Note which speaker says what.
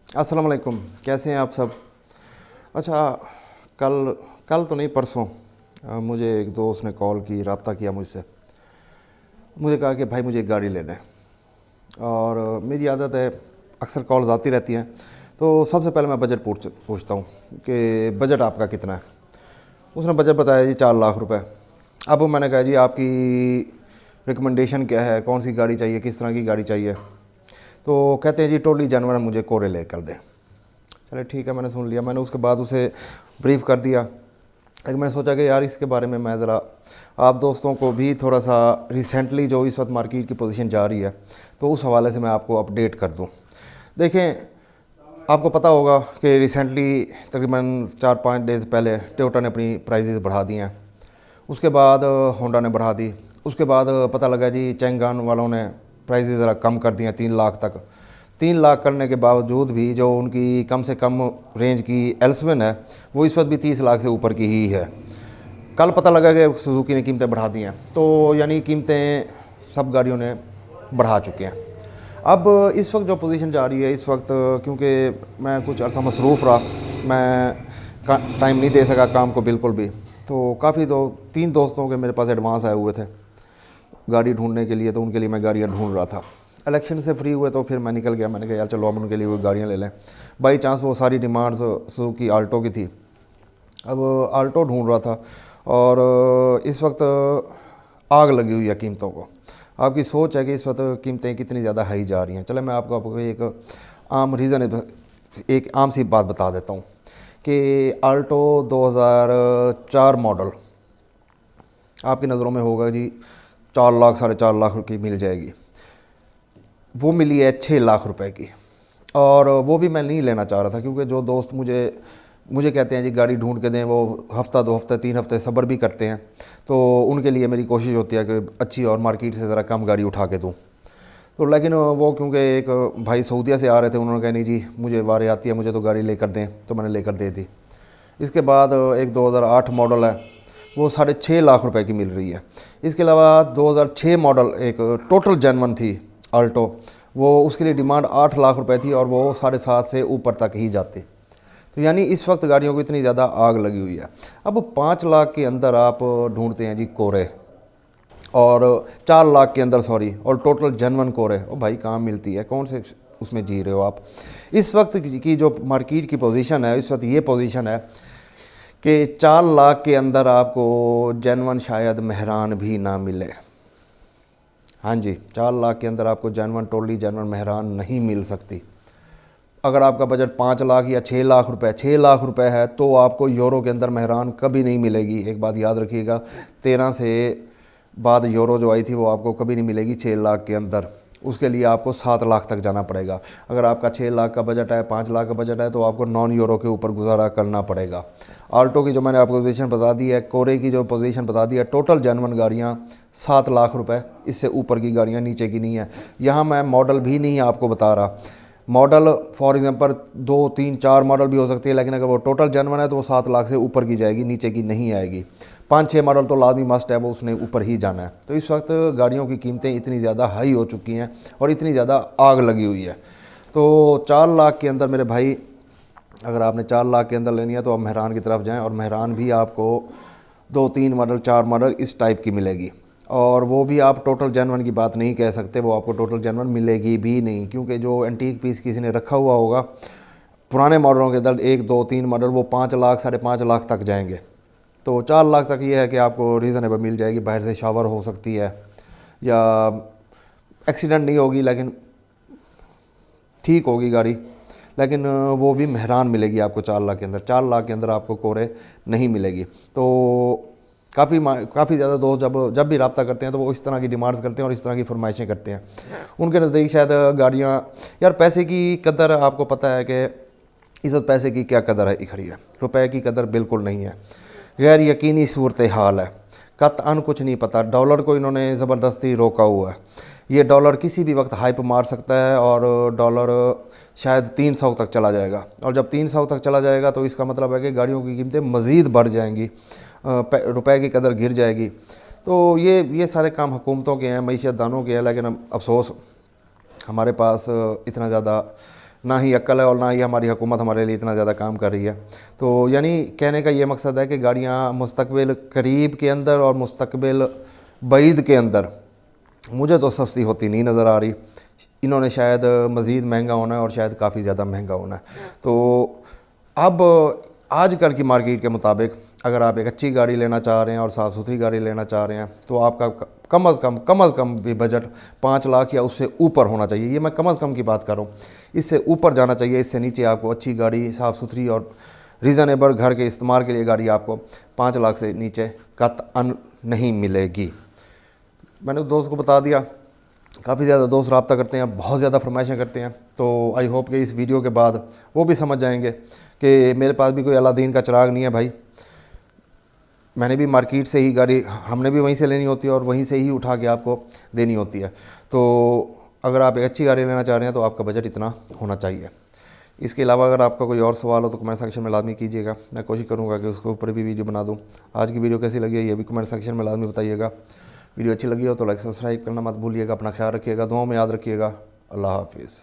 Speaker 1: अस्सलाम वालेकुम। कैसे हैं आप सब? अच्छा, कल कल तो नहीं, परसों मुझे एक दोस्त ने कॉल की, रब्ता किया मुझसे। मुझे कहा कि भाई मुझे एक गाड़ी ले दें। और मेरी आदत है, अक्सर कॉल्स आती रहती हैं, तो सबसे पहले मैं बजट पूछता हूँ कि बजट आपका कितना है। उसने बजट बताया जी 4 लाख रुपए। अब मैंने कहा जी आपकी रिकमेंडेशन क्या है, कौन सी गाड़ी चाहिए, किस तरह की गाड़ी चाहिए। तो कहते हैं जी टोटली जानवर मुझे कोरे ले कर दें। चले ठीक है, मैंने सुन लिया। मैंने उसके बाद उसे ब्रीफ़ कर दिया। लेकिन मैंने सोचा कि यार इसके बारे में मैं ज़रा आप दोस्तों को भी थोड़ा सा, रिसेंटली जो इस वक्त मार्केट की पोजीशन जा रही है, तो उस हवाले से मैं आपको अपडेट कर दूं। देखें, आपको पता होगा कि रिसेंटली तकरीबन 4-5 डेज़ पहले टोयोटा ने अपनी प्राइजेज़ बढ़ा दी हैं। उसके बाद होंडा ने बढ़ा दी। उसके बाद पता लगा जी चैंगान वालों ने प्राइजेज़ ज़रा कम कर दिए 3 लाख तक। 3 लाख करने के बावजूद भी जो उनकी कम से कम रेंज की एल्सविन है, वो इस वक्त भी 30 लाख से ऊपर की ही है। कल पता लगा कि सुजुकी ने कीमतें बढ़ा दी हैं, तो यानी कीमतें सब गाड़ियों ने बढ़ा चुके हैं। अब इस वक्त जो पोजीशन जा रही है, इस वक्त क्योंकि मैं कुछ अर्सा मसरूफ़ रहा, मैं टाइम नहीं दे सका काम को बिल्कुल भी। तो काफ़ी 2-3 दोस्तों के मेरे पास एडवांस आए हुए थे गाड़ी ढूंढने के लिए, तो उनके लिए मैं गाड़ियाँ ढूंढ रहा था। इलेक्शन से फ्री हुए तो फिर मैं निकल गया। मैंने कहा यार चलो अब उनके लिए वो गाड़ियाँ ले लें। बाई चांस वो सारी डिमांड्स सुजुकी आल्टो की थी। अब आल्टो ढूंढ रहा था, और इस वक्त आग लगी हुई है कीमतों को। आपकी सोच है कि इस वक्त कीमतें कितनी ज़्यादा हाई जा रही हैं। चले मैं आपको एक आम रीज़न, एक आम सी बात बता देता हूँ कि आल्टो 2004 मॉडल आपकी नज़रों में होगा जी 4 लाख 4.5 लाख की मिल जाएगी। वो मिली है 6 लाख रुपए की। और वो भी मैं नहीं लेना चाह रहा था, क्योंकि जो दोस्त मुझे मुझे कहते हैं जी गाड़ी ढूंढ के दें, वो हफ़्ता 2 हफ़्ते 3 हफ़्ते सब्र भी करते हैं। तो उनके लिए मेरी कोशिश होती है कि अच्छी और मार्केट से ज़रा कम गाड़ी उठा के दूँ। तो लेकिन वो क्योंकि एक भाई सऊदीया से आ रहे थे, उन्होंने कहा नहीं जी मुझे वारी आती है, मुझे तो गाड़ी लेकर दें, तो मैंने लेकर दे दी। इसके बाद एक 2008 मॉडल है, वो 6.5 लाख रुपए की मिल रही है। इसके अलावा 2006 मॉडल एक टोटल जेनवन थी आल्टो, वो उसके लिए डिमांड 8 लाख रुपए थी, और वो 7.5 से ऊपर तक ही जाती। तो यानी इस वक्त गाड़ियों को इतनी ज़्यादा आग लगी हुई है। अब 5 लाख के अंदर आप ढूंढते हैं जी कोरे, और 4 लाख के अंदर, सॉरी, और टोटल जेनवन कोरे, ओ भाई कहाँ मिलती है, कौन से उसमें जी रहे हो आप? इस वक्त की जो मार्केट की पोजीशन है, इस वक्त ये पोजीशन है कि 4 लाख के अंदर आपको जेनवन शायद मेहरान भी ना मिले। हाँ जी, 4 लाख के अंदर आपको जेनवन टोली जेनवन मेहरान नहीं मिल सकती। अगर आपका बजट 5 लाख या 6 लाख रुपए, 6 लाख रुपए है, तो आपको यूरो के अंदर मेहरान कभी नहीं मिलेगी। एक बात याद रखिएगा, 13 से बाद यूरो जो आई थी वो आपको कभी नहीं मिलेगी 6 लाख के अंदर। उसके लिए आपको 7 लाख तक जाना पड़ेगा। अगर आपका 6 लाख का बजट है, 5 लाख का बजट है, तो आपको नॉन यूरो के ऊपर गुजारा करना पड़ेगा। आल्टो की जो मैंने आपको पोजीशन बता दी है, कोरे की जो पोजीशन बता दी है, टोटल जेनवन गाड़ियाँ 7 लाख रुपए, इससे ऊपर की गाड़ियाँ नीचे की नहीं है। यहाँ मैं मॉडल भी नहीं आपको बता रहा। मॉडल फॉर एग्जांपल 2-3-4 मॉडल भी हो सकती है, लेकिन अगर वो टोटल जेनवन है तो वो 7 लाख से ऊपर की जाएगी, नीचे की नहीं आएगी। 5-6 मॉडल तो लाजमी मस्ट है, वो उसने ऊपर ही जाना है। तो इस वक्त गाड़ियों की कीमतें इतनी ज़्यादा हाई हो चुकी हैं और इतनी ज़्यादा आग लगी हुई है। तो 4 लाख के अंदर मेरे भाई, अगर आपने 4 लाख के अंदर लेनी है तो आप मेहरान की तरफ जाएँ, और मेहरान भी आपको 2-3 मॉडल 4 मॉडल इस टाइप की मिलेगी। और वो भी आप टोटल जेनवन की बात नहीं कह सकते, वो आपको टोटल जेनवन मिलेगी भी नहीं, क्योंकि जो एंटीक पीस किसी ने रखा हुआ होगा पुराने मॉडलों के अंदर, 1-2-3 मॉडल, वो 5 लाख 5.5 लाख तक जाएंगे। तो 4 लाख तक ये है कि आपको रीज़नेबल मिल जाएगी। बाहर से शावर हो सकती है, या एक्सीडेंट नहीं होगी लेकिन ठीक होगी गाड़ी, लेकिन वो भी मेहरान मिलेगी आपको 4 लाख के अंदर। 4 लाख के अंदर आपको कोरे नहीं मिलेगी। तो काफ़ी ज़्यादा दोस्त जब भी रब्ता करते हैं तो वो इस तरह की डिमांड्स करते हैं और इस तरह की फरमाइशें करते हैं। उनके नज़दीक शायद गाड़ियाँ, यार पैसे की कदर आपको पता है कि इस वक्त पैसे की क्या कदर है, खड़ी है, रुपए की कदर बिल्कुल नहीं है। गैर यकीनी सूरत हाल है, कतअन कुछ नहीं पता। डॉलर को इन्होंने ज़बरदस्ती रोका हुआ है। ये डॉलर किसी भी वक्त हाइप मार सकता है, और डॉलर शायद 300 तक चला जाएगा, और जब 300 तक चला जाएगा तो इसका मतलब है कि गाड़ियों की कीमतें मज़ीद बढ़ जाएंगी, रुपए की कदर गिर जाएगी। तो ये सारे काम हुकूमतों के हैं, मईशत दानों के हैं, लेकिन अफसोस हमारे पास इतना ज़्यादा ना ही अक्ल है और ना ही हमारी हुकूमत हमारे लिए इतना ज़्यादा काम कर रही है। तो यानी कहने का ये मकसद है कि गाड़ियाँ मुस्तकबिल करीब के अंदर और मुस्तकबिल बईद के अंदर मुझे तो सस्ती होती नहीं नज़र आ रही। इन्होंने शायद मज़ीद महंगा होना है और शायद काफ़ी ज़्यादा महंगा होना है। तो अब आजकल की मार्केट के मुताबिक अगर आप एक अच्छी गाड़ी लेना चाह रहे हैं और साफ़ सुथरी गाड़ी लेना चाह रहे हैं तो आपका कम अज़ कम भी बजट 5 लाख या उससे ऊपर होना चाहिए। ये मैं कम अज़ कम की बात कर रहा हूँ, इससे ऊपर जाना चाहिए। इससे नीचे आपको अच्छी गाड़ी साफ़ सुथरी और रीज़नेबल घर के इस्तेमाल के लिए गाड़ी आपको 5 लाख से नीचे कतअन नहीं मिलेगी। मैंने दोस्त को बता दिया, काफ़ी ज़्यादा दोस्त रब्ता करते हैं, बहुत ज़्यादा फरमाइशें करते हैं। तो आई होप कि इस वीडियो के बाद वो भी समझ जाएंगे कि मेरे पास भी कोई अलादीन का चिराग नहीं है भाई। मैंने भी मार्केट से ही गाड़ी, हमने भी वहीं से लेनी होती है और वहीं से ही उठा के आपको देनी होती है। तो अगर आप एक अच्छी गाड़ी लेना चाह रहे हैं तो आपका बजट इतना होना चाहिए। इसके अलावा अगर आपका कोई और सवाल हो तो कमेंट सेक्शन में लाजमी कीजिएगा, मैं कोशिश करूँगा कि उसके ऊपर भी वीडियो बना दूँ। आज की वीडियो कैसी लगी है ये भी कमेंट सेक्शन में लाजमी बताइएगा। वीडियो अच्छी लगी हो तो लाइक सब्सक्राइब करना मत भूलिएगा। अपना ख्याल रखिएगा, दुआओं में याद रखिएगा। अल्लाह हाफिज़।